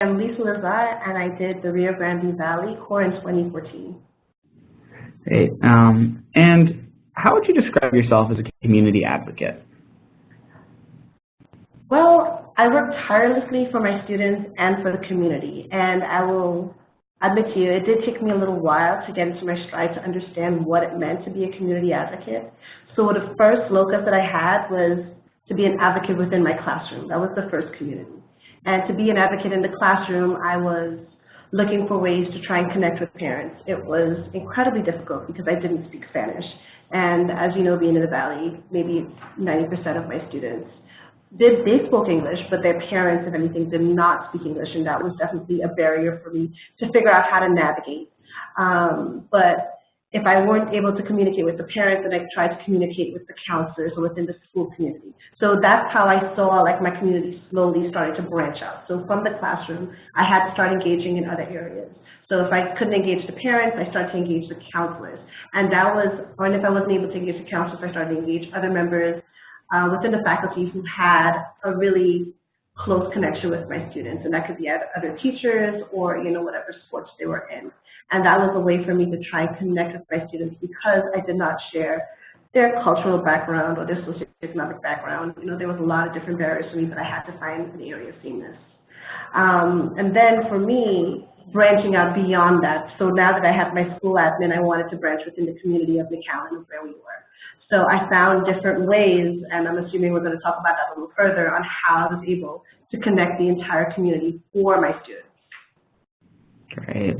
I'm Lisa Lazare, and I did the Rio Grande Valley Core in 2014. Great. And how would you describe yourself as a community advocate? Well, I work tirelessly for my students and for the community, and I will admit to you, it did take me a little while to get into my stride to understand what it meant to be a community advocate. So the first locus that I had was to be an advocate within my classroom. That was the first community. And to be an advocate in the classroom, I was looking for ways to try and connect with parents. It was incredibly difficult because I didn't speak Spanish. And as you know, being in the Valley, maybe 90% of my students they spoke English, but their parents, if anything, did not speak English, and that was definitely a barrier for me to figure out how to navigate. But if I weren't able to communicate with the parents, then I tried to communicate with the counselors or within the school community. So that's how I saw like my community slowly starting to branch out. So from the classroom, I had to start engaging in other areas. So if I couldn't engage the parents, I started to engage the counselors. And that was, or if I wasn't able to engage the counselors, I started to engage other members within the faculty who had a really close connection with my students, and that could be other teachers or whatever sports they were in. And that was a way for me to try and connect with my students because I did not share their cultural background or their socioeconomic background. There was a lot of different barriers for me, but I had to find an area of sameness. And then for me, branching out beyond that. So now that I have my school admin, I wanted to branch within the community of McAllen, where we were. So I found different ways, and I'm assuming we're going to talk about that a little further, on how I was able to connect the entire community for my students. Great.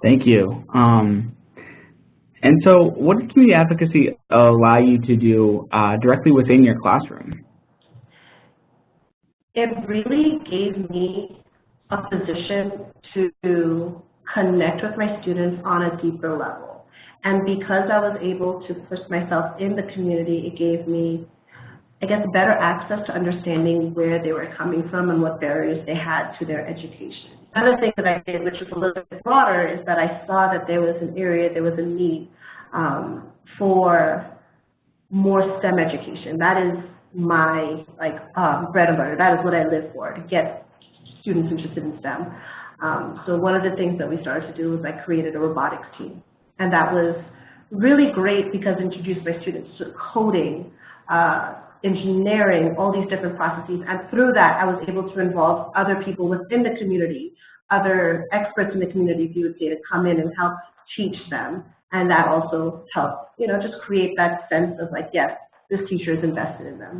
Thank you. And so what does community advocacy allow you to do directly within your classroom? It really gave me a position to connect with my students on a deeper level. And because I was able to push myself in the community, it gave me, I guess, better access to understanding where they were coming from and what barriers they had to their education. Another thing that I did, which was a little bit broader, is that I saw that there was an area, there was a need for more STEM education. That is my bread and butter. That is what I live for, to get students interested in STEM. So one of the things that we started to do was I created a robotics team. And that was really great because it introduced my students to coding, engineering, all these different processes. And through that, I was able to involve other people within the community, other experts in the community, if you would say, to come in and help teach them. And that also helped, just create that sense of like, yes, this teacher is invested in them.